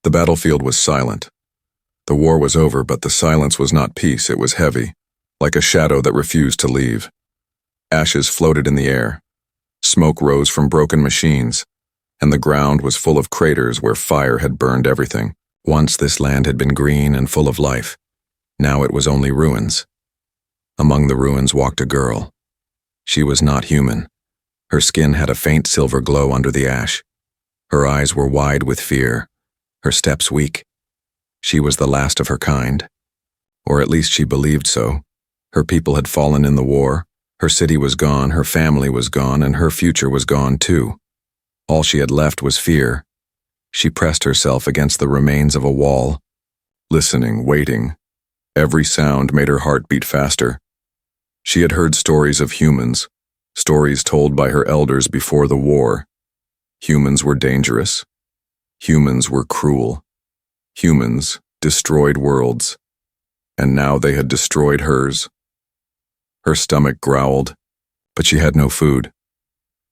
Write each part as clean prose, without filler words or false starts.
The battlefield was silent. The war was over, but the silence was not peace, it was heavy, like a shadow that refused to leave. Ashes floated in the air. Smoke rose from broken machines, and the ground was full of craters where fire had burned everything. Once this land had been green and full of life. Now it was only ruins. Among the ruins walked a girl. She was not human. Her skin had a faint silver glow under the ash. Her eyes were wide with fear, her steps weak. She was the last of her kind. Or at least she believed so. Her people had fallen in the war. Her city was gone, her family was gone, and her future was gone too. All she had left was fear. She pressed herself against the remains of a wall, listening, waiting. Every sound made her heart beat faster. She had heard stories of humans, stories told by her elders before the war. Humans were dangerous. Humans were cruel. Humans destroyed worlds. And now they had destroyed hers. Her stomach growled, but she had no food.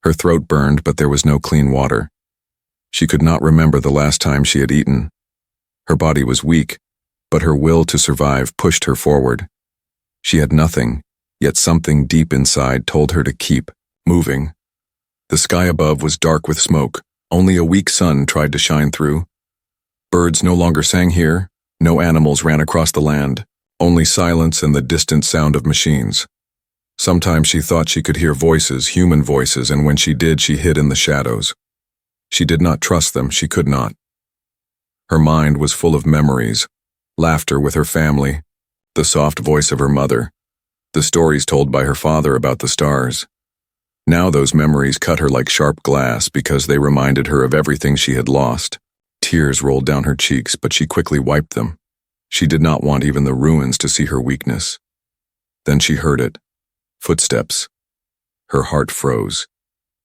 Her throat burned, but there was no clean water. She could not remember the last time she had eaten. Her body was weak, but her will to survive pushed her forward. She had nothing, yet something deep inside told her to keep moving. The sky above was dark with smoke. Only a weak sun tried to shine through. Birds no longer sang here. No animals ran across the land. Only silence and the distant sound of machines. Sometimes she thought she could hear voices, human voices, and when she did, she hid in the shadows. She did not trust them, she could not. Her mind was full of memories, laughter with her family, the soft voice of her mother, the stories told by her father about the stars. Now those memories cut her like sharp glass because they reminded her of everything she had lost. Tears rolled down her cheeks, but she quickly wiped them. She did not want even the ruins to see her weakness. Then she heard it. Footsteps. Her heart froze.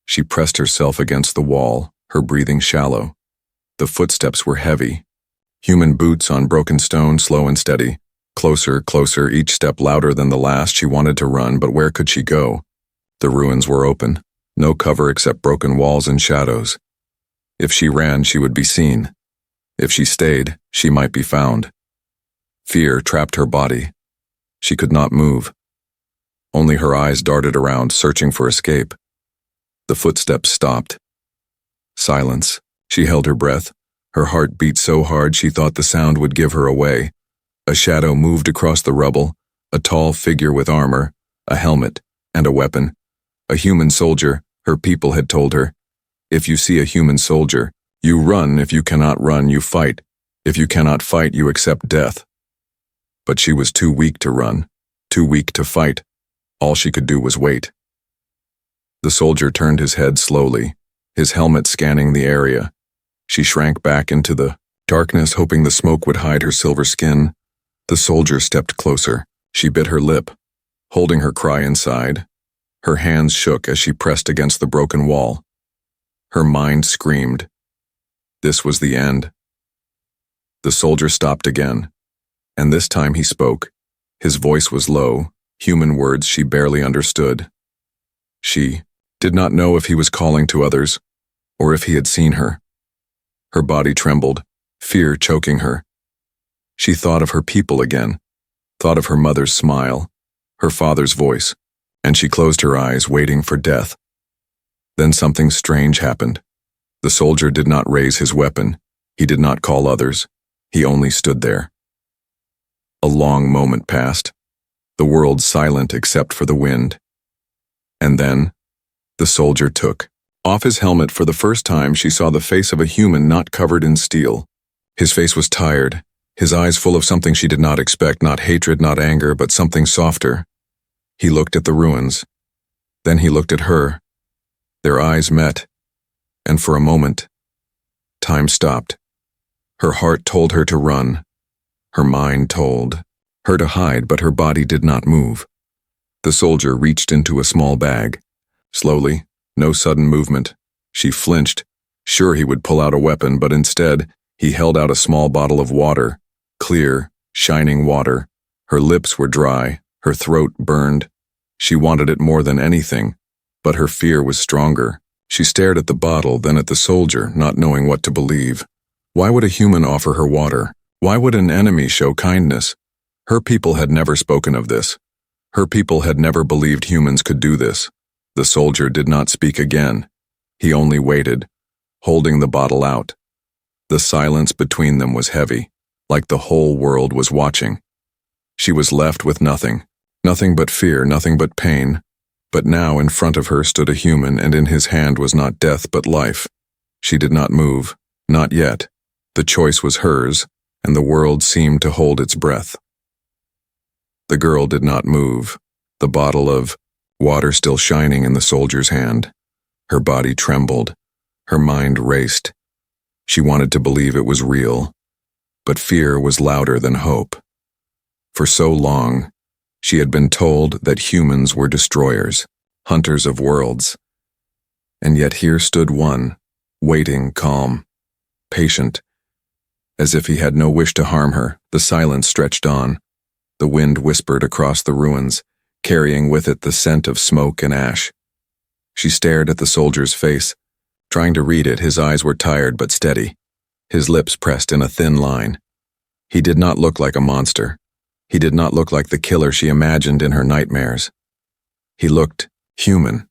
She pressed herself against the wall, her breathing shallow. The footsteps were heavy. Human boots on broken stone, slow and steady. Closer, closer, each step louder than the last. She wanted to run, but where could she go? The ruins were open. No cover except broken walls and shadows. If she ran, she would be seen. If she stayed, she might be found. Fear trapped her body. She could not move. Only her eyes darted around, searching for escape. The footsteps stopped. Silence. She held her breath. Her heart beat so hard she thought the sound would give her away. A shadow moved across the rubble, a tall figure with armor, a helmet, and a weapon. A human soldier, her people had told her. If you see a human soldier, you run. If you cannot run, you fight. If you cannot fight, you accept death. But she was too weak to run, too weak to fight. All she could do was wait. The soldier turned his head slowly, his helmet scanning the area. She shrank back into the darkness, hoping the smoke would hide her silver skin. The soldier stepped closer. She bit her lip, holding her cry inside. Her hands shook as she pressed against the broken wall. Her mind screamed. This was the end. The soldier stopped again, and this time he spoke. His voice was low, human words she barely understood. She did not know if he was calling to others, or if he had seen her. Her body trembled, fear choking her. She thought of her people again, thought of her mother's smile, her father's voice, and she closed her eyes, waiting for death. Then something strange happened. The soldier did not raise his weapon. He did not call others. He only stood there. A long moment passed, the world silent except for the wind. And then, the soldier took off his helmet. For the first time, she saw the face of a human not covered in steel. His face was tired, his eyes full of something she did not expect, not hatred, not anger, but something softer. He looked at the ruins. Then he looked at her. Their eyes met, and for a moment, time stopped. Her heart told her to run. Her mind told her to hide, but her body did not move. The soldier reached into a small bag. Slowly, no sudden movement. She flinched, sure he would pull out a weapon, but instead, he held out a small bottle of water, clear, shining water. Her lips were dry, her throat burned. She wanted it more than anything, but her fear was stronger. She stared at the bottle, then at the soldier, not knowing what to believe. Why would a human offer her water? Why would an enemy show kindness? Her people had never spoken of this. Her people had never believed humans could do this. The soldier did not speak again. He only waited, holding the bottle out. The silence between them was heavy, like the whole world was watching. She was left with nothing. Nothing but fear, nothing but pain. But now in front of her stood a human, and in his hand was not death but life. She did not move, not yet. The choice was hers, and the world seemed to hold its breath. The girl did not move, the bottle of water still shining in the soldier's hand. Her body trembled. Her mind raced. She wanted to believe it was real, but fear was louder than hope. For so long, she had been told that humans were destroyers, hunters of worlds. And yet here stood one, waiting, calm, patient, as if he had no wish to harm her. The silence stretched on. The wind whispered across the ruins, carrying with it the scent of smoke and ash. She stared at the soldier's face, trying to read it. His eyes were tired but steady, his lips pressed in a thin line. He did not look like a monster. He did not look like the killer she imagined in her nightmares. He looked human.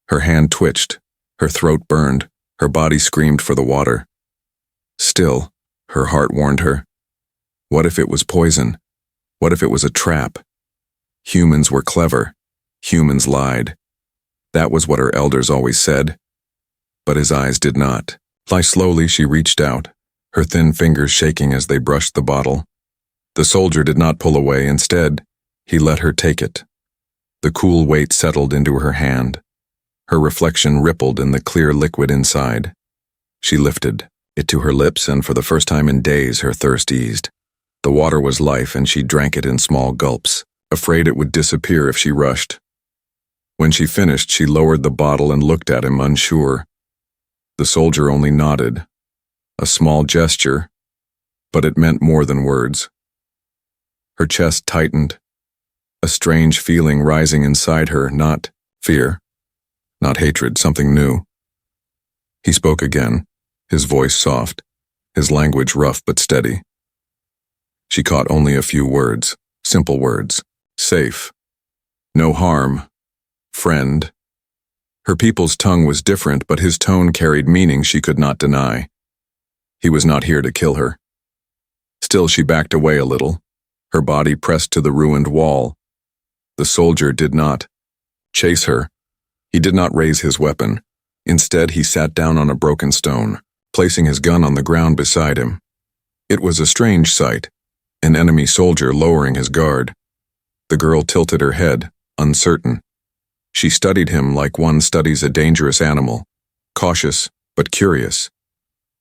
Her hand twitched, her throat burned, her body screamed for the water. Still, her heart warned her. What if it was poison? What if it was a trap? Humans were clever. Humans lied. That was what her elders always said. But his eyes did not. Slowly she reached out, her thin fingers shaking as they brushed the bottle. The soldier did not pull away. Instead, he let her take it. The cool weight settled into her hand. Her reflection rippled in the clear liquid inside. She lifted it to her lips, and for the first time in days her thirst eased. The water was life, and she drank it in small gulps, afraid it would disappear if she rushed. When she finished, she lowered the bottle and looked at him, unsure. The soldier only nodded. A small gesture, but it meant more than words. Her chest tightened, a strange feeling rising inside her, not fear, not hatred, something new. He spoke again, his voice soft, his language rough but steady. She caught only a few words, simple words. Safe. No harm. Friend. Her people's tongue was different, but his tone carried meaning she could not deny. He was not here to kill her. Still, she backed away a little, her body pressed to the ruined wall. The soldier did not chase her. He did not raise his weapon. Instead, he sat down on a broken stone, placing his gun on the ground beside him. It was a strange sight, an enemy soldier lowering his guard. The girl tilted her head, uncertain. She studied him like one studies a dangerous animal, cautious but curious.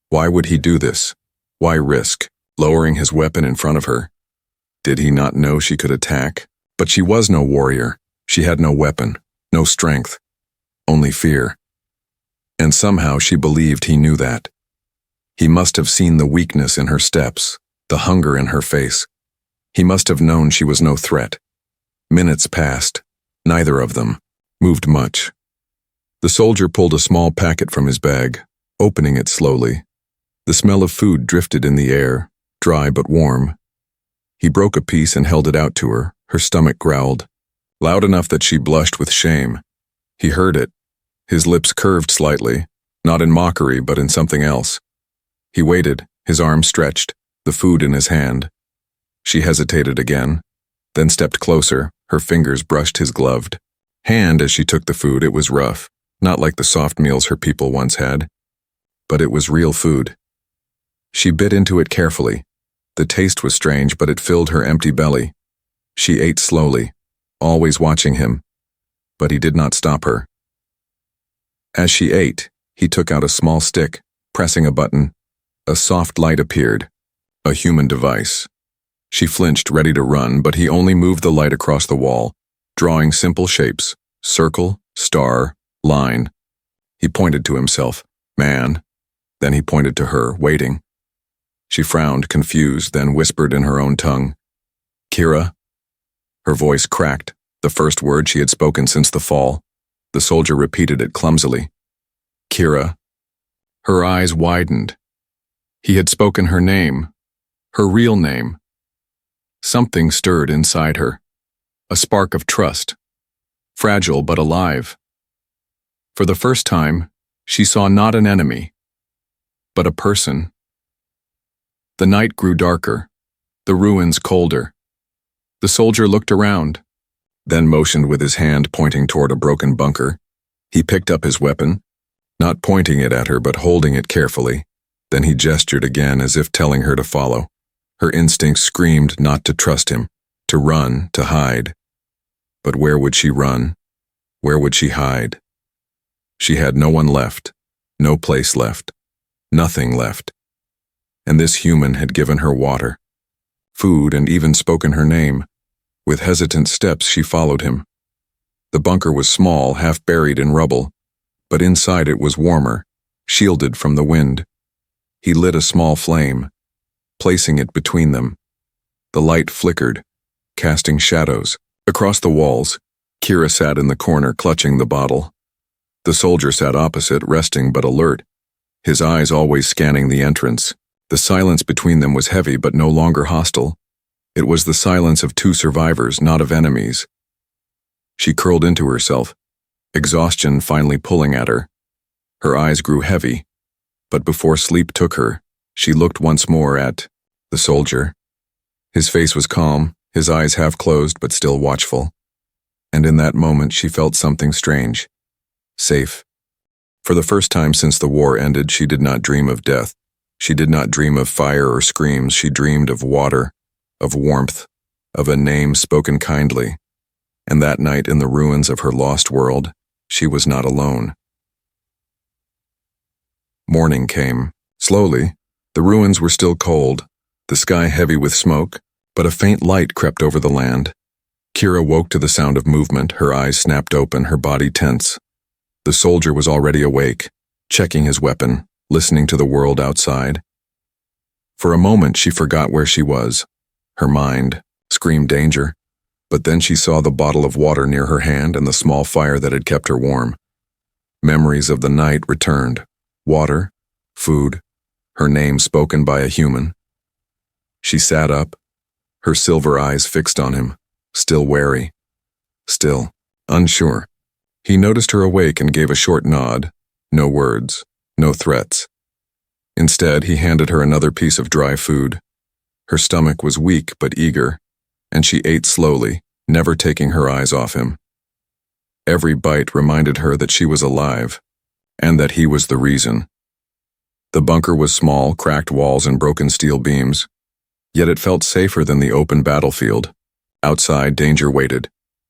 Why would he do this? Why risk lowering his weapon in front of her? Did he not know she could attack? But she was no warrior. She had no weapon, no strength, only fear. And somehow she believed he knew that. He must have seen the weakness in her steps, the hunger in her face. He must have known she was no threat. Minutes passed. Neither of them moved much. The soldier pulled a small packet from his bag, opening it slowly. The smell of food drifted in the air, dry but warm. He broke a piece and held it out to her. Her stomach growled, loud enough that she blushed with shame. He heard it. His lips curved slightly, not in mockery but in something else. He waited, his arm stretched, the food in his hand. She hesitated again, then stepped closer. Her fingers brushed his gloved hand as she took the food. It was rough, not like the soft meals her people once had, but it was real food. She bit into it carefully. The taste was strange, but it filled her empty belly. She ate slowly, always watching him, but he did not stop her. As she ate, he took out a small stick, pressing a button. A soft light appeared, a human device. She flinched, ready to run, but he only moved the light across the wall, drawing simple shapes, circle, star, line. He pointed to himself, man. Then he pointed to her, waiting. She frowned, confused, then whispered in her own tongue, Kira. Her voice cracked, the first word she had spoken since the fall. The soldier repeated it clumsily. Kira. Her eyes widened. He had spoken her name, her real name. Something stirred inside her, a spark of trust, fragile but alive. For the first time, she saw not an enemy, but a person. The night grew darker, the ruins colder. The soldier looked around, then motioned with his hand pointing toward a broken bunker. He picked up his weapon, not pointing it at her but holding it carefully. Then he gestured again as if telling her to follow. Her instincts screamed not to trust him, to run, to hide. But where would she run? Where would she hide? She had no one left, no place left, nothing left. And this human had given her water, food, and even spoken her name. With hesitant steps she followed him. The bunker was small, half buried in rubble, but inside it was warmer, shielded from the wind. He lit a small flame, placing it between them. The light flickered, casting shadows. Across the walls, Kira sat in the corner clutching the bottle. The soldier sat opposite, resting but alert, his eyes always scanning the entrance. The silence between them was heavy but no longer hostile. It was the silence of two survivors, not of enemies. She curled into herself, exhaustion finally pulling at her. Her eyes grew heavy, but before sleep took her, she looked once more at the soldier. His face was calm, his eyes half closed but still watchful. And in that moment she felt something strange. Safe. For the first time since the war ended, she did not dream of death. She did not dream of fire or screams. She dreamed of water, of warmth, of a name spoken kindly. And that night in the ruins of her lost world, she was not alone. Morning came. Slowly, the ruins were still cold, the sky heavy with smoke, but a faint light crept over the land. Kira woke to the sound of movement, her eyes snapped open, her body tense. The soldier was already awake, checking his weapon, listening to the world outside. For a moment she forgot where she was. Her mind screamed danger, but then she saw the bottle of water near her hand and the small fire that had kept her warm. Memories of the night returned. Water, food, her name spoken by a human. She sat up, her silver eyes fixed on him, still wary, still unsure. He noticed her awake and gave a short nod, no words, no threats. Instead, he handed her another piece of dry food. Her stomach was weak but eager, and she ate slowly, never taking her eyes off him. Every bite reminded her that she was alive, and that he was the reason. The bunker was small, cracked walls and broken steel beams, yet it felt safer than the open battlefield. Outside, danger waited.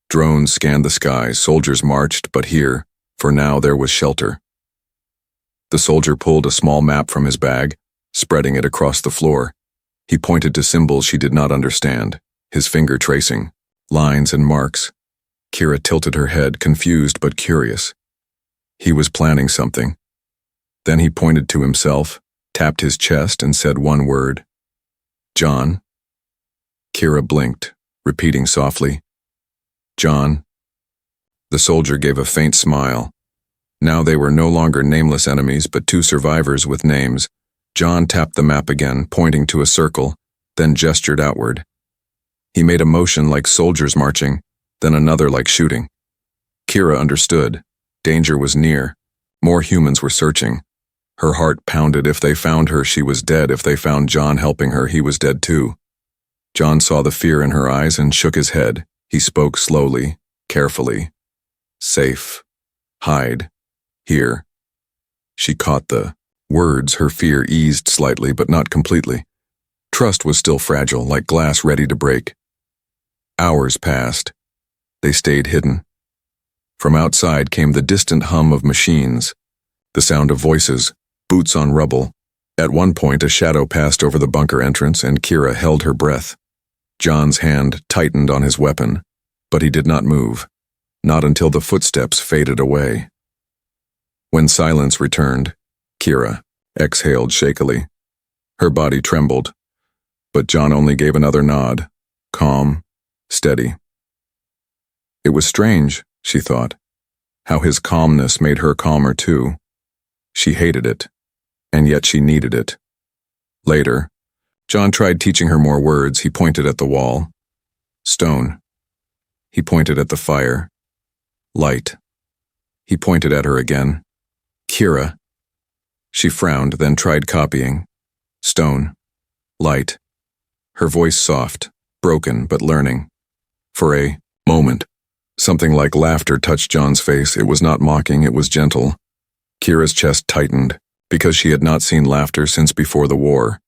Drones scanned the sky, soldiers marched, but here, for now, there was shelter. The soldier pulled a small map from his bag, spreading it across the floor. He pointed to symbols she did not understand, his finger tracing, lines and marks. Kira tilted her head, confused but curious. He was planning something. Then he pointed to himself, tapped his chest, and said one word. John. Kira blinked, repeating softly, John. The soldier gave a faint smile. Now they were no longer nameless enemies, but two survivors with names. John tapped the map again, pointing to a circle, then gestured outward. He made a motion like soldiers marching, then another like shooting. Kira understood. Danger was near. More humans were searching. Her heart pounded. If they found her, she was dead. If they found John helping her, he was dead too. John saw the fear in her eyes and shook his head. He spoke slowly, carefully. Safe. Hide. Here. She caught the words. Her fear eased slightly, but not completely. Trust was still fragile, like glass ready to break. Hours passed. They stayed hidden. From outside came the distant hum of machines, the sound of voices, boots on rubble. At one point, a shadow passed over the bunker entrance, and Kira held her breath. John's hand tightened on his weapon, but he did not move, not until the footsteps faded away. When silence returned, Kira exhaled shakily. Her body trembled, but John only gave another nod, calm, steady. It was strange, she thought, how his calmness made her calmer too. She hated it, and yet she needed it. Later, John tried teaching her more words. He pointed at the wall. Stone. He pointed at the fire. Light. He pointed at her again. Kira. She frowned, then tried copying. Stone. Light. Her voice soft, broken, but learning. For a moment, something like laughter touched John's face. It was not mocking, it was gentle. Kira's chest tightened, because she had not seen laughter since before the war.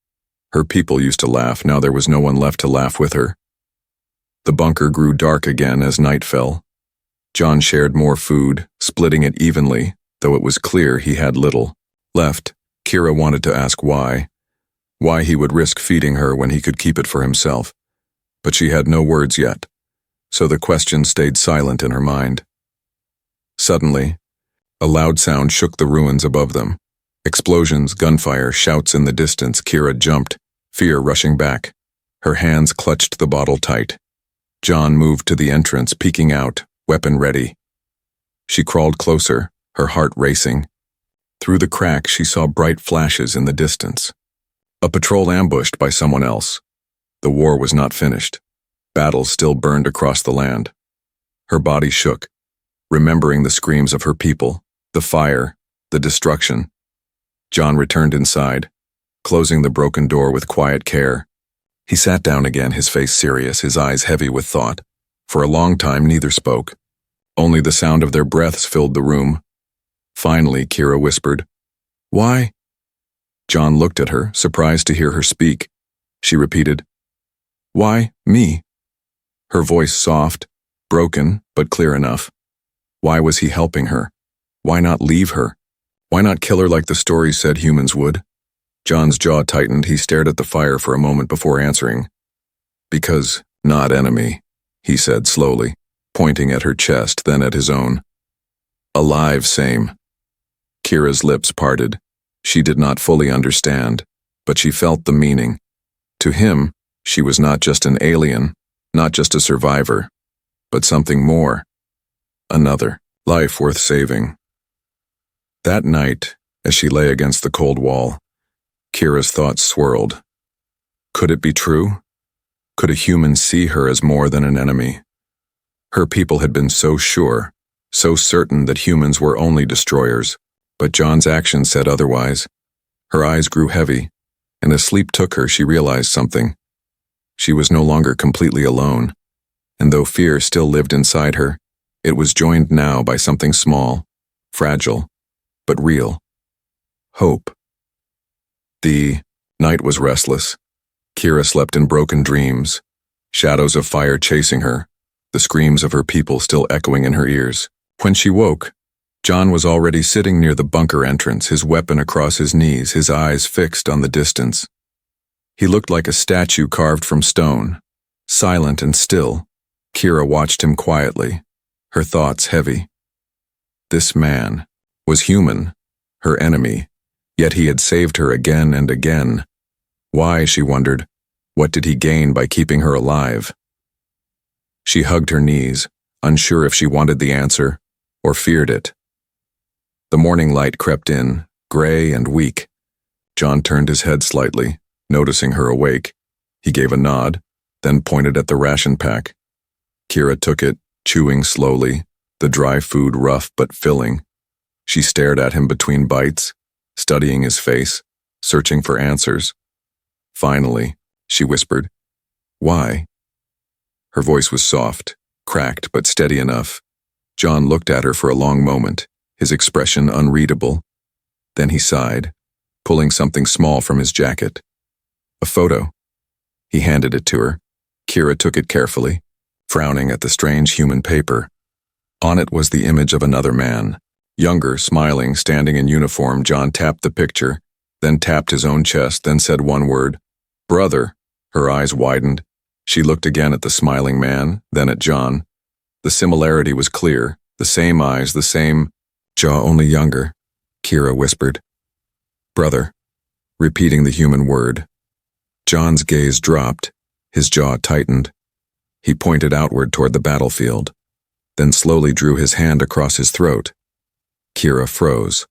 Her people used to laugh, now there was no one left to laugh with her. The bunker grew dark again as night fell. John shared more food, splitting it evenly, though it was clear he had little left. Kira wanted to ask why he would risk feeding her when he could keep it for himself. But she had no words yet, so the question stayed silent in her mind. Suddenly, a loud sound shook the ruins above them. Explosions, gunfire, shouts in the distance. Kira jumped, fear rushing back. Her hands clutched the bottle tight. John moved to the entrance, peeking out, weapon ready. She crawled closer, her heart racing. Through the crack, she saw bright flashes in the distance. A patrol ambushed by someone else. The war was not finished. Battles still burned across the land. Her body shook, remembering the screams of her people, the fire, the destruction. John returned inside, closing the broken door with quiet care. He sat down again, his face serious, his eyes heavy with thought. For a long time, neither spoke. Only the sound of their breaths filled the room. Finally, Kira whispered, "Why?" John looked at her, surprised to hear her speak. She repeated, "Why, me?" Her voice soft, broken, but clear enough. Why was he helping her? Why not leave her? Why not kill her like the stories said humans would? John's jaw tightened. He stared at the fire for a moment before answering. "Because not enemy," he said slowly, pointing at her chest, then at his own. "Alive, same." Kira's lips parted. She did not fully understand, but she felt the meaning. To him, she was not just an alien, not just a survivor, but something more. Another life worth saving. That night, as she lay against the cold wall, Kira's thoughts swirled. Could it be true? Could a human see her as more than an enemy? Her people had been so sure, so certain that humans were only destroyers, but John's actions said otherwise. Her eyes grew heavy, and as sleep took her, she realized something. She was no longer completely alone, and though fear still lived inside her, it was joined now by something small, fragile, but real. Hope. The night was restless. Kira slept in broken dreams, shadows of fire chasing her, the screams of her people still echoing in her ears. When she woke, John was already sitting near the bunker entrance, his weapon across his knees, his eyes fixed on the distance. He looked like a statue carved from stone, silent and still. Kira watched him quietly, her thoughts heavy. This man was human, her enemy, yet he had saved her again and again. Why, she wondered, what did he gain by keeping her alive? She hugged her knees, unsure if she wanted the answer or feared it. The morning light crept in, gray and weak. John turned his head slightly, noticing her awake. He gave a nod, then pointed at the ration pack. Kira took it, chewing slowly, the dry food rough but filling. She stared at him between bites, studying his face, searching for answers. Finally, she whispered, "Why?" Her voice was soft, cracked but steady enough. John looked at her for a long moment, his expression unreadable. Then he sighed, pulling something small from his jacket. A photo. He handed it to her. Kira took it carefully, frowning at the strange human paper. On it was the image of another man. Younger, smiling, standing in uniform. John tapped the picture, then tapped his own chest, then said one word, "Brother." Her eyes widened. She looked again at the smiling man, then at John. The similarity was clear, the same eyes, the same jaw, only younger. Kira whispered, "Brother," repeating the human word. John's gaze dropped, his jaw tightened. He pointed outward toward the battlefield, then slowly drew his hand across his throat. Kira froze,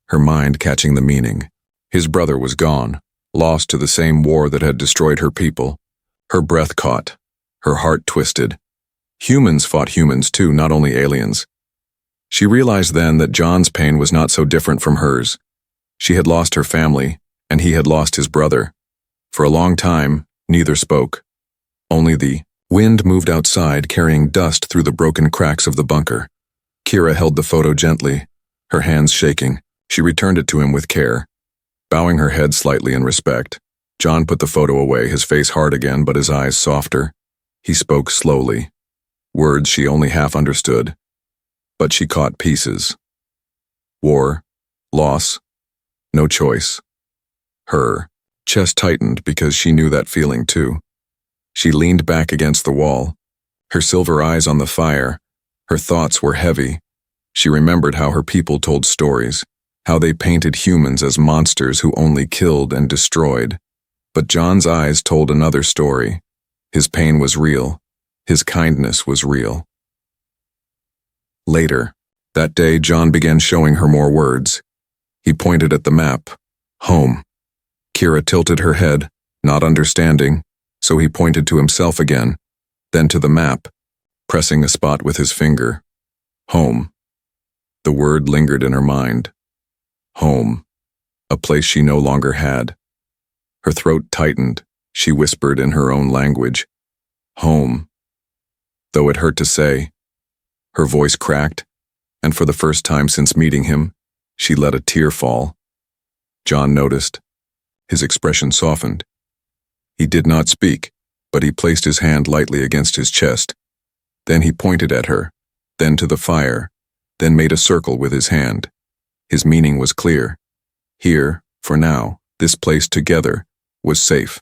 her mind catching the meaning. His brother was gone, lost to the same war that had destroyed her people. Her breath caught, her heart twisted. Humans fought humans too, not only aliens. She realized then that John's pain was not so different from hers. She had lost her family, and he had lost his brother. For a long time, neither spoke. Only the wind moved outside, carrying dust through the broken cracks of the bunker. Kira held the photo gently, her hands shaking. She returned it to him with care. Bowing her head slightly in respect, John put the photo away, his face hard again but his eyes softer. He spoke slowly, words she only half understood, but she caught pieces. War, loss, no choice. Her chest tightened because she knew that feeling too. She leaned back against the wall, her silver eyes on the fire. Her thoughts were heavy. She remembered how her people told stories, how they painted humans as monsters who only killed and destroyed. But John's eyes told another story. His pain was real. His kindness was real. Later, that day, John began showing her more words. He pointed at the map. Home. Kira tilted her head, not understanding, so he pointed to himself again, then to the map, pressing a spot with his finger. Home. The word lingered in her mind. Home. A place she no longer had. Her throat tightened. She whispered in her own language. Home. Though it hurt to say. Her voice cracked, and for the first time since meeting him, she let a tear fall. John noticed. His expression softened. He did not speak, but he placed his hand lightly against his chest. Then he pointed at her, then to the fire, then made a circle with his hand. His meaning was clear. Here, for now, this place together, was safe.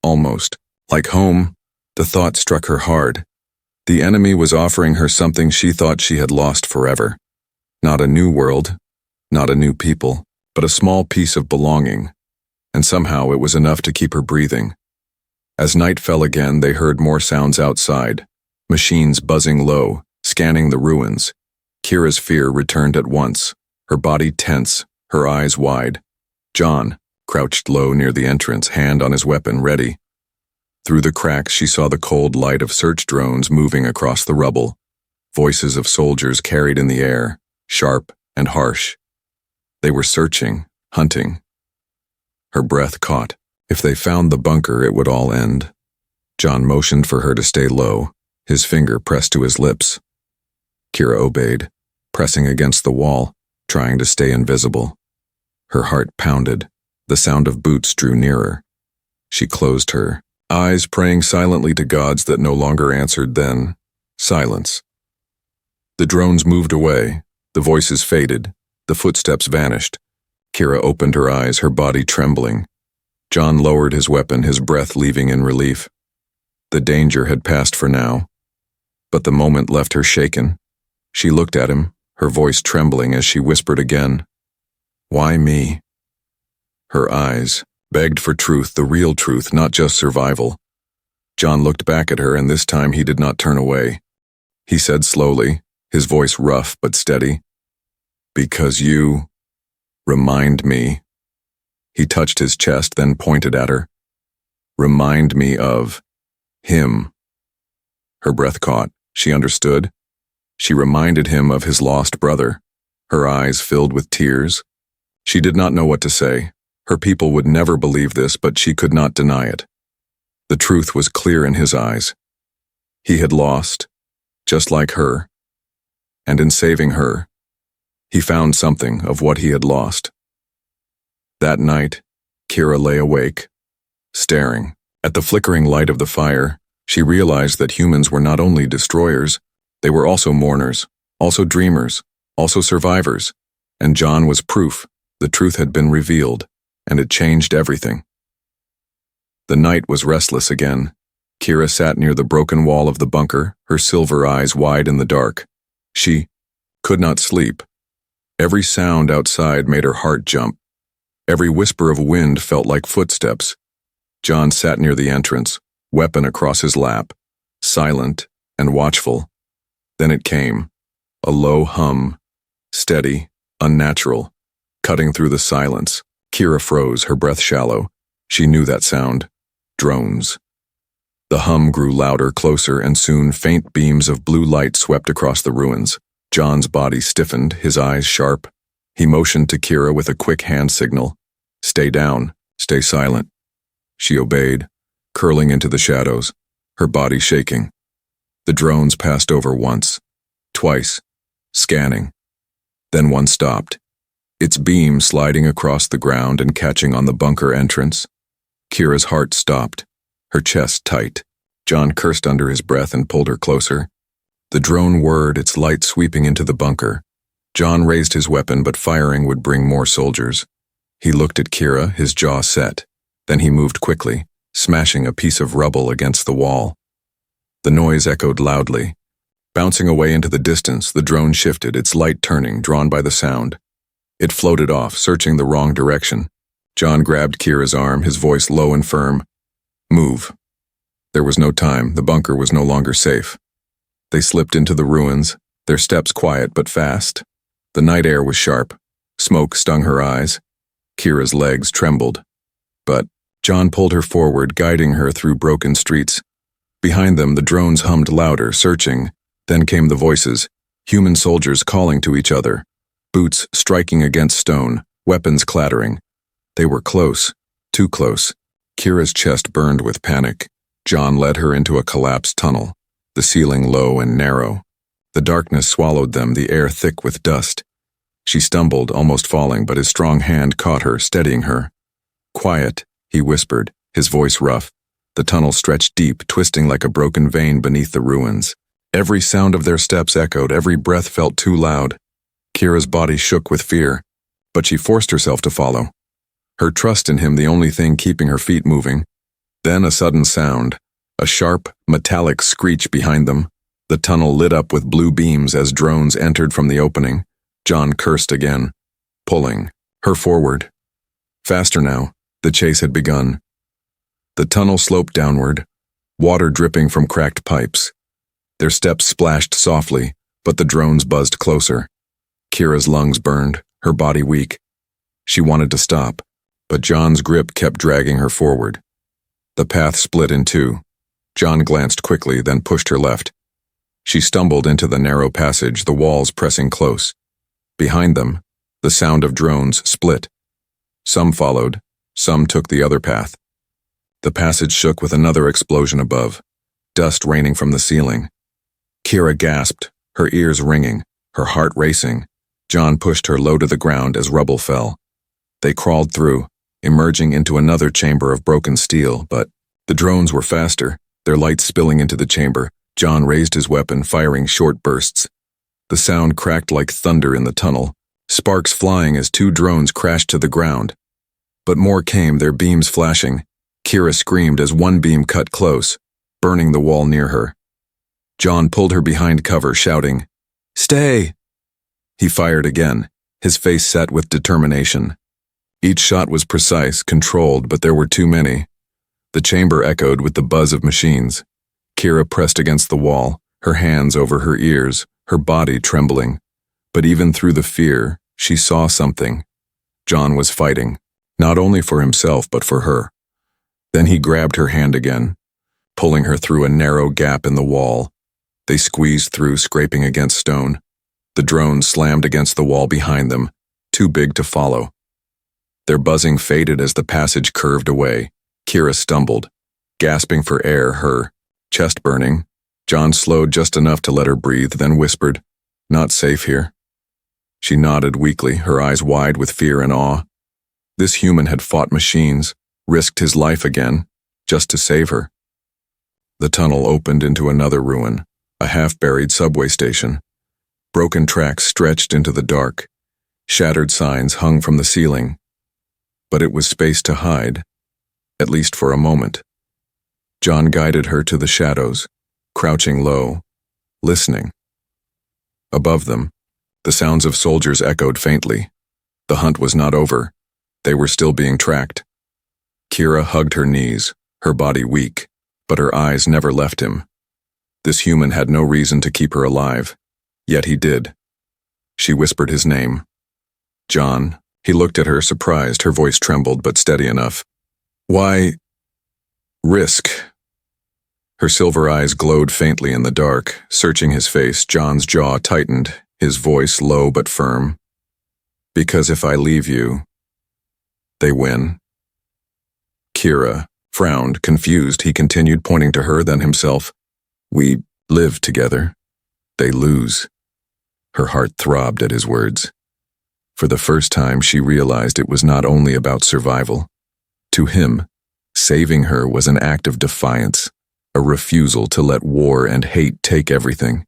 Almost. Like home, the thought struck her hard. The enemy was offering her something she thought she had lost forever. Not a new world, not a new people, but a small piece of belonging. And somehow it was enough to keep her breathing. As night fell again, they heard more sounds outside. Machines buzzing low, scanning the ruins. Kira's fear returned at once, her body tense, her eyes wide. John crouched low near the entrance, hand on his weapon, ready. Through the cracks, she saw the cold light of search drones moving across the rubble. Voices of soldiers carried in the air, sharp and harsh. They were searching, hunting. Her breath caught. If they found the bunker, it would all end. John motioned for her to stay low, his finger pressed to his lips. Kira obeyed, pressing against the wall, trying to stay invisible. Her heart pounded. The sound of boots drew nearer. She closed her eyes, praying silently to gods that no longer answered. Then, silence. The drones moved away. The voices faded. The footsteps vanished. Kira opened her eyes, her body trembling. John lowered his weapon, his breath leaving in relief. The danger had passed for now. But the moment left her shaken. She looked at him, her voice trembling as she whispered again, "Why me?" Her eyes begged for truth, the real truth, not just survival. John looked back at her, and this time he did not turn away. He said slowly, his voice rough but steady, "Because you remind me." He touched his chest, then pointed at her. "Remind me of him." Her breath caught. She understood. She reminded him of his lost brother. Her eyes filled with tears. She did not know what to say. Her people would never believe this, but she could not deny it. The truth was clear in his eyes. He had lost, just like her. And in saving her, he found something of what he had lost. That night, Kira lay awake, staring. At the flickering light of the fire, she realized that humans were not only destroyers, they were also mourners, also dreamers, also survivors. And John was proof. The truth had been revealed, and it changed everything. The night was restless again. Kira sat near the broken wall of the bunker, her silver eyes wide in the dark. She could not sleep. Every sound outside made her heart jump. Every whisper of wind felt like footsteps. John sat near the entrance, weapon across his lap, silent and watchful. Then it came, a low hum, steady, unnatural, cutting through the silence. Kira froze, her breath shallow. She knew that sound. Drones. The hum grew louder, closer, and soon faint beams of blue light swept across the ruins. John's body stiffened, his eyes sharp. He motioned to Kira with a quick hand signal. Stay down, stay silent. She obeyed, curling into the shadows, her body shaking. The drones passed over once, twice, scanning. Then one stopped, its beam sliding across the ground and catching on the bunker entrance. Kira's heart stopped, her chest tight. John cursed under his breath and pulled her closer. The drone whirred, its light sweeping into the bunker. John raised his weapon, but firing would bring more soldiers. He looked at Kira, his jaw set. Then he moved quickly, smashing a piece of rubble against the wall. The noise echoed loudly. Bouncing away into the distance, the drone shifted, its light turning, drawn by the sound. It floated off, searching the wrong direction. John grabbed Kira's arm, his voice low and firm. Move. There was no time. The bunker was no longer safe. They slipped into the ruins, their steps quiet but fast. The night air was sharp. Smoke stung her eyes. Kira's legs trembled. But John pulled her forward, guiding her through broken streets. Behind them, the drones hummed louder, searching. Then came the voices, human soldiers calling to each other, boots striking against stone, weapons clattering. They were close, too close. Kira's chest burned with panic. John led her into a collapsed tunnel, the ceiling low and narrow. The darkness swallowed them, the air thick with dust. She stumbled, almost falling, but his strong hand caught her, steadying her. Quiet, he whispered, his voice rough. The tunnel stretched deep, twisting like a broken vein beneath the ruins. Every sound of their steps echoed, every breath felt too loud. Kira's body shook with fear, but she forced herself to follow. Her trust in him the only thing keeping her feet moving. Then a sudden sound, a sharp, metallic screech behind them. The tunnel lit up with blue beams as drones entered from the opening. John cursed again, pulling her forward. Faster now, the chase had begun. The tunnel sloped downward, water dripping from cracked pipes. Their steps splashed softly, but the drones buzzed closer. Kira's lungs burned, her body weak. She wanted to stop, but John's grip kept dragging her forward. The path split in two. John glanced quickly, then pushed her left. She stumbled into the narrow passage, the walls pressing close. Behind them, the sound of drones split. Some followed, some took the other path. The passage shook with another explosion above, dust raining from the ceiling. Kira gasped, her ears ringing, her heart racing. John pushed her low to the ground as rubble fell. They crawled through, emerging into another chamber of broken steel, but the drones were faster, their light spilling into the chamber. John raised his weapon, firing short bursts. The sound cracked like thunder in the tunnel, sparks flying as two drones crashed to the ground. But more came, their beams flashing. Kira screamed as one beam cut close, burning the wall near her. John pulled her behind cover, shouting, "Stay!" He fired again, his face set with determination. Each shot was precise, controlled, but there were too many. The chamber echoed with the buzz of machines. Kira pressed against the wall, her hands over her ears, her body trembling. But even through the fear, she saw something. John was fighting, not only for himself but for her. Then he grabbed her hand again, pulling her through a narrow gap in the wall. They squeezed through, scraping against stone. The drones slammed against the wall behind them, too big to follow. Their buzzing faded as the passage curved away. Kira stumbled, gasping for air, her chest burning. John slowed just enough to let her breathe, then whispered, "Not safe here." She nodded weakly, her eyes wide with fear and awe. This human had fought machines, risked his life again, just to save her. The tunnel opened into another ruin, a half-buried subway station. Broken tracks stretched into the dark. Shattered signs hung from the ceiling. But it was space to hide, at least for a moment. John guided her to the shadows, crouching low, listening. Above them, the sounds of soldiers echoed faintly. The hunt was not over. They were still being tracked. Kira hugged her knees, her body weak, but her eyes never left him. This human had no reason to keep her alive, yet he did. She whispered his name. "John." He looked at her, surprised, her voice trembled but steady enough. Why, risk? Her silver eyes glowed faintly in the dark. Searching his face, John's jaw tightened, his voice low but firm. Because if I leave you, they win. Kira frowned, confused. He continued, pointing to her, then himself. We live together. They lose. Her heart throbbed at his words. For the first time, she realized it was not only about survival. To him, saving her was an act of defiance, a refusal to let war and hate take everything.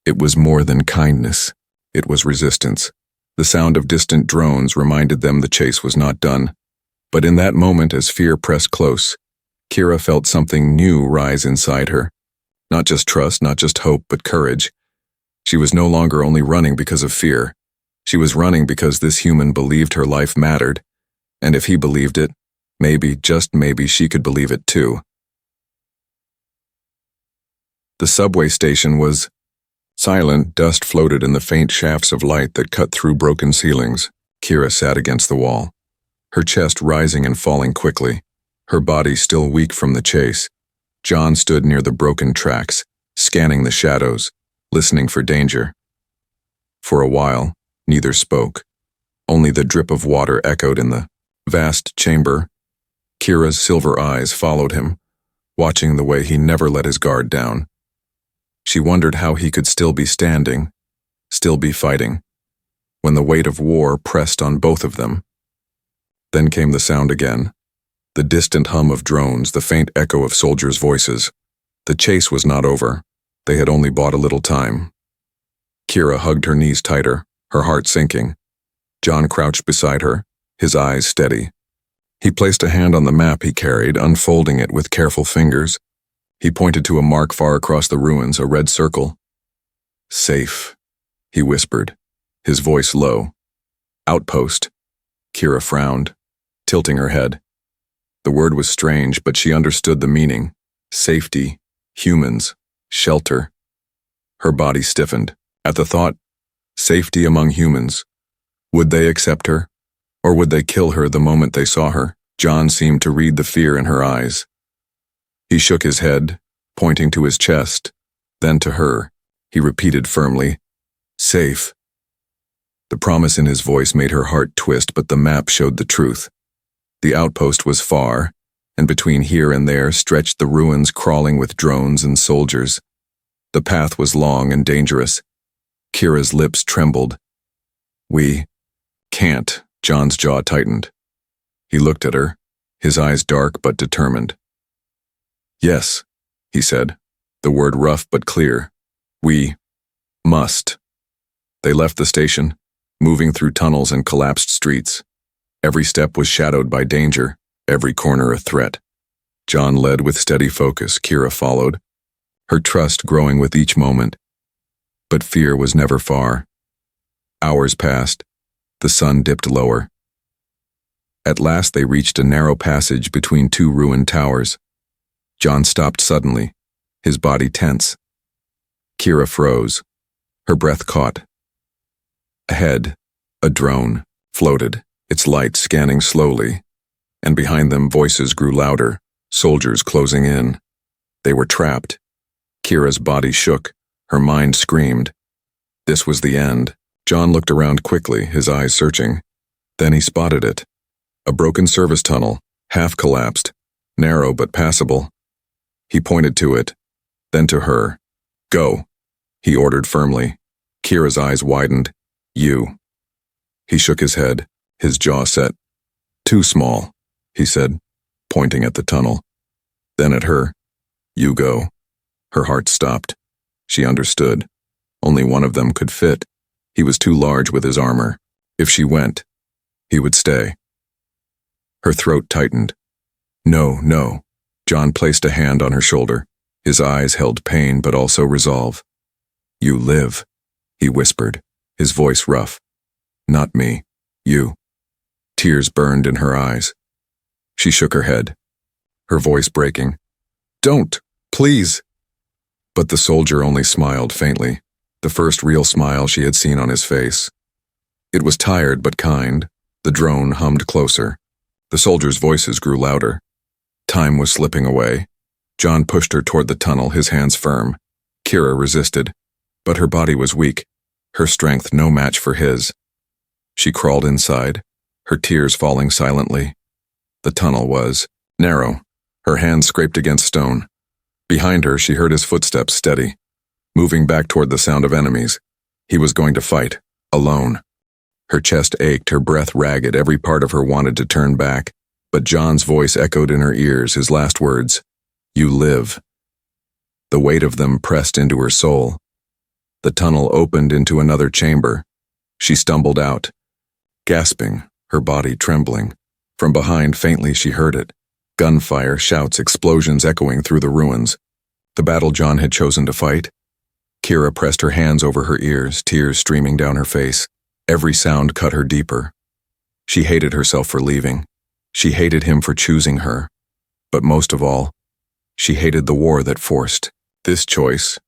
It was more than kindness. It was resistance. The sound of distant drones reminded them the chase was not done. But in that moment, as fear pressed close, Kira felt something new rise inside her. Not just trust, not just hope, but courage. She was no longer only running because of fear. She was running because this human believed her life mattered. And if he believed it, maybe, just maybe, she could believe it too. The subway station was silent. Dust floated in the faint shafts of light that cut through broken ceilings. Kira sat against the wall, her chest rising and falling quickly, her body still weak from the chase. John stood near the broken tracks, scanning the shadows, listening for danger. For a while, neither spoke. Only the drip of water echoed in the vast chamber. Kira's silver eyes followed him, watching the way he never let his guard down. She wondered how he could still be standing, still be fighting, when the weight of war pressed on both of them. Then came the sound again, the distant hum of drones, the faint echo of soldiers' voices. The chase was not over. They had only bought a little time. Kira hugged her knees tighter, her heart sinking. John crouched beside her, his eyes steady. He placed a hand on the map he carried, unfolding it with careful fingers. He pointed to a mark far across the ruins, a red circle. Safe, he whispered, his voice low. Outpost. Kira frowned, tilting her head. The word was strange, but she understood the meaning. Safety, humans, shelter. Her body stiffened. At the thought, safety among humans. Would they accept her? Or would they kill her the moment they saw her? John seemed to read the fear in her eyes. He shook his head, pointing to his chest, then to her. He repeated firmly, safe. The promise in his voice made her heart twist, but the map showed the truth. The outpost was far, and between here and there stretched the ruins crawling with drones and soldiers. The path was long and dangerous. Kira's lips trembled. We can't. John's jaw tightened. He looked at her, his eyes dark but determined. Yes, he said, the word rough but clear. We must. They left the station, moving through tunnels and collapsed streets. Every step was shadowed by danger, every corner a threat. John led with steady focus. Kira followed, her trust growing with each moment. But fear was never far. Hours passed. The sun dipped lower. At last they reached a narrow passage between two ruined towers. John stopped suddenly, his body tense. Kira froze, her breath caught. Ahead, a drone floated, its light scanning slowly, and behind them voices grew louder, soldiers closing in. They were trapped. Kira's body shook, her mind screamed. This was the end. John looked around quickly, his eyes searching. Then he spotted it. A broken service tunnel, half collapsed, narrow but passable. He pointed to it, then to her. Go, he ordered firmly. Kira's eyes widened. You. He shook his head, his jaw set. Too small, he said, pointing at the tunnel. Then at her. You go. Her heart stopped. She understood. Only one of them could fit. He was too large with his armor. If she went, he would stay. Her throat tightened. No, no. John placed a hand on her shoulder. His eyes held pain but also resolve. You live, he whispered, his voice rough. Not me. You. Tears burned in her eyes. She shook her head, her voice breaking. Don't, please. But the soldier only smiled faintly, the first real smile she had seen on his face. It was tired but kind. The drone hummed closer. The soldiers' voices grew louder. Time was slipping away. John pushed her toward the tunnel, his hands firm. Kira resisted, but her body was weak, her strength no match for his. She crawled inside, her tears falling silently. The tunnel was narrow. Her hands scraped against stone. Behind her, she heard his footsteps steady, moving back toward the sound of enemies. He was going to fight, alone. Her chest ached, her breath ragged, every part of her wanted to turn back. But John's voice echoed in her ears, his last words, "You live." The weight of them pressed into her soul. The tunnel opened into another chamber. She stumbled out, gasping, her body trembling. From behind, faintly, she heard it. Gunfire, shouts, explosions echoing through the ruins. The battle John had chosen to fight. Kira pressed her hands over her ears, tears streaming down her face. Every sound cut her deeper. She hated herself for leaving. She hated him for choosing her. But most of all, she hated the war that forced this choice.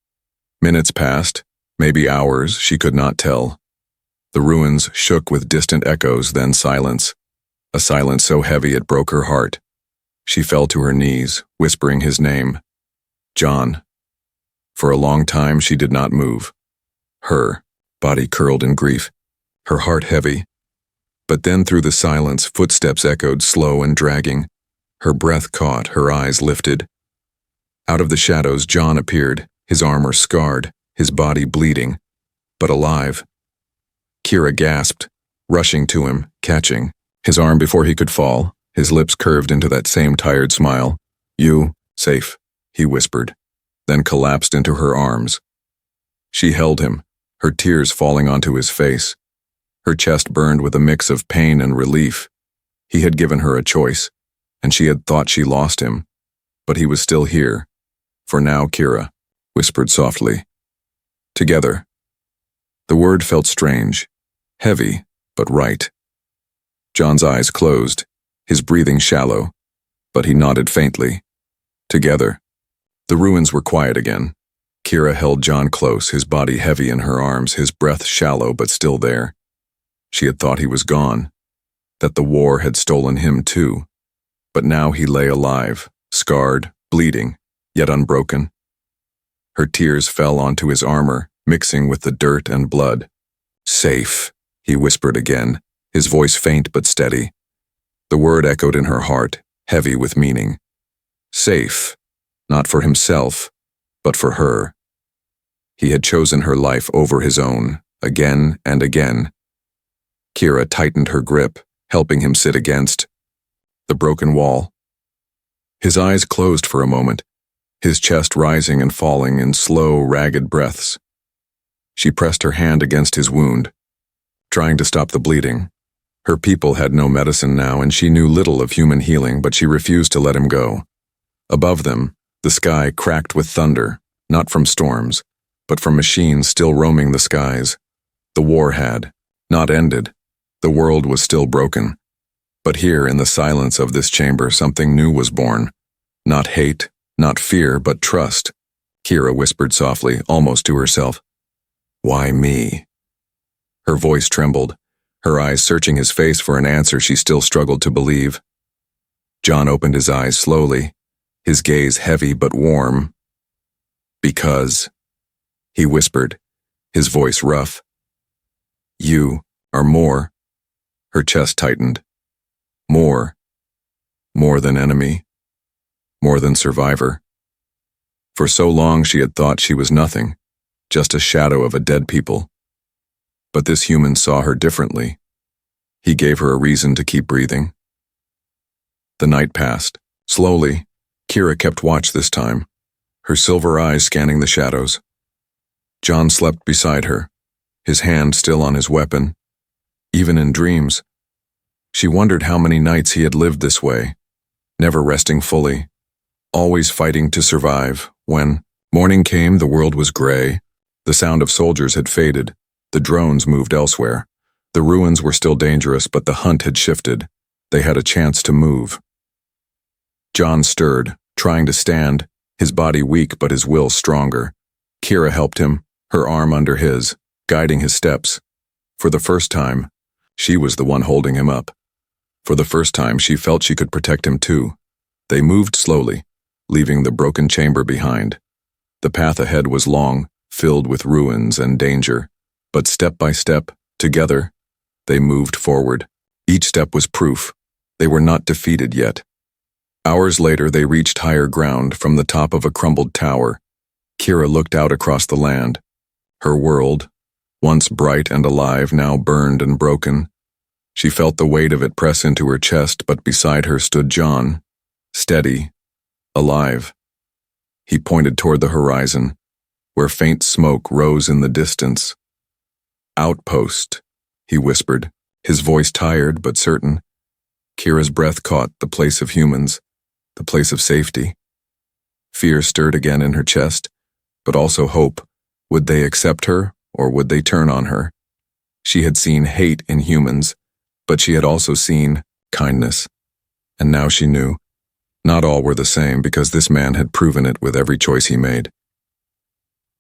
Minutes passed, maybe hours, she could not tell. The ruins shook with distant echoes, then silence. A silence so heavy it broke her heart. She fell to her knees, whispering his name. John. For a long time she did not move. Her body curled in grief, her heart heavy. But then through the silence, footsteps echoed, slow and dragging. Her breath caught, her eyes lifted. Out of the shadows, John appeared, his armor scarred, his body bleeding, but alive. Kira gasped, rushing to him, catching his arm before he could fall, his lips curved into that same tired smile. "You, safe," he whispered, then collapsed into her arms. She held him, her tears falling onto his face. Her chest burned with a mix of pain and relief. He had given her a choice, and she had thought she lost him. But he was still here. For now, Kira whispered softly. Together. The word felt strange, heavy, but right. John's eyes closed, his breathing shallow, but he nodded faintly. Together. The ruins were quiet again. Kira held John close, his body heavy in her arms, his breath shallow but still there. She had thought he was gone, that the war had stolen him too. But now he lay alive, scarred, bleeding, yet unbroken. Her tears fell onto his armor, mixing with the dirt and blood. "Safe," he whispered again, his voice faint but steady. The word echoed in her heart, heavy with meaning. Safe, not for himself, but for her. He had chosen her life over his own, again and again. Kira tightened her grip, helping him sit against the broken wall. His eyes closed for a moment, his chest rising and falling in slow, ragged breaths. She pressed her hand against his wound, trying to stop the bleeding. Her people had no medicine now, and she knew little of human healing, but she refused to let him go. Above them, the sky cracked with thunder, not from storms, but from machines still roaming the skies. The war had not ended. The world was still broken. But here, in the silence of this chamber, something new was born. Not hate, not fear, but trust. Kira whispered softly, almost to herself. "Why me?" Her voice trembled, her eyes searching his face for an answer she still struggled to believe. John opened his eyes slowly, his gaze heavy but warm. "Because," he whispered, his voice rough. "You are more." Her chest tightened. More. More than enemy. More than survivor. For so long she had thought she was nothing, just a shadow of a dead people. But this human saw her differently. He gave her a reason to keep breathing. The night passed. Slowly, Kira kept watch this time, her silver eyes scanning the shadows. John slept beside her, his hand still on his weapon. Even in dreams, she wondered how many nights he had lived this way, never resting fully, always fighting to survive. When morning came, the world was gray. The sound of soldiers had faded. The drones moved elsewhere. The ruins were still dangerous, but the hunt had shifted. They had a chance to move. John stirred, trying to stand, his body weak but his will stronger. Kira helped him, her arm under his, guiding his steps. For the first time, she was the one holding him up. For the first time, she felt she could protect him too. They moved slowly, leaving the broken chamber behind. The path ahead was long, filled with ruins and danger, but step by step, together, they moved forward. Each step was proof. They were not defeated yet. Hours later, they reached higher ground from the top of a crumbled tower. Kira looked out across the land. Her world, once bright and alive, now burned and broken. She felt the weight of it press into her chest, but beside her stood John, steady, alive. He pointed toward the horizon, where faint smoke rose in the distance. "Outpost," he whispered, his voice tired but certain. Kira's breath caught the place of humans, the place of safety. Fear stirred again in her chest, but also hope. Would they accept her, or would they turn on her? She had seen hate in humans, but she had also seen kindness. And now she knew. Not all were the same, because this man had proven it with every choice he made.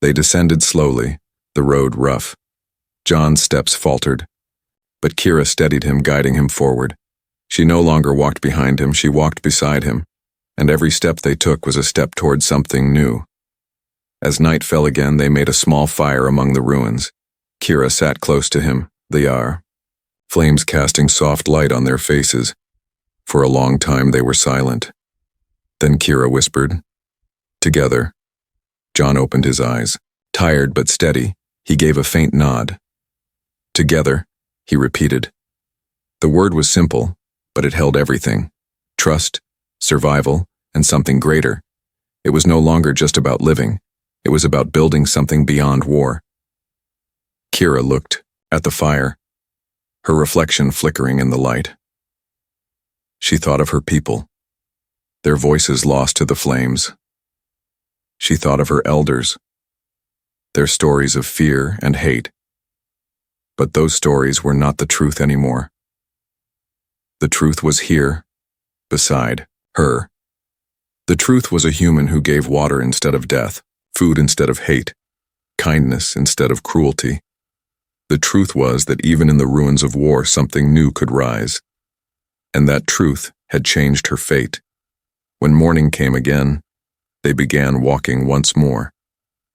They descended slowly, the road rough. John's steps faltered, but Kira steadied him, guiding him forward. She no longer walked behind him, she walked beside him, and every step they took was a step toward something new. As night fell again, they made a small fire among the ruins. Kira sat close to him, the Yar, flames casting soft light on their faces. For a long time they were silent. Then Kira whispered, "Together." John opened his eyes. Tired but steady, he gave a faint nod. "Together," he repeated. The word was simple, but it held everything. Trust, survival, and something greater. It was no longer just about living. It was about building something beyond war. Kira looked at the fire, her reflection flickering in the light. She thought of her people, their voices lost to the flames. She thought of her elders, their stories of fear and hate. But those stories were not the truth anymore. The truth was here, beside her. The truth was a human who gave water instead of death, food instead of hate, kindness instead of cruelty. The truth was that even in the ruins of war, something new could rise. And that truth had changed her fate. When morning came again, they began walking once more.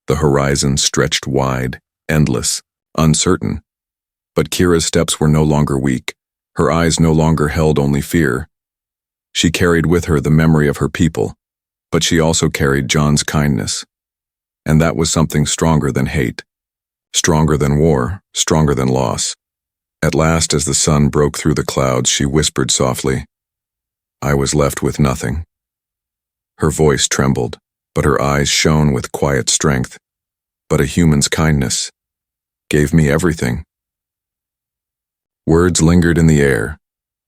The horizon stretched wide, endless, uncertain. But Kira's steps were no longer weak. Her eyes no longer held only fear. She carried with her the memory of her people, but she also carried John's kindness. And that was something stronger than hate, stronger than war, stronger than loss. At last, as the sun broke through the clouds, she whispered softly, "I was left with nothing." Her voice trembled, but her eyes shone with quiet strength. "But a human's kindness gave me everything." Words lingered in the air,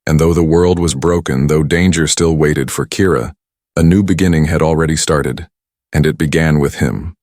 and though the world was broken, though danger still waited for Kira, a new beginning had already started, and it began with him.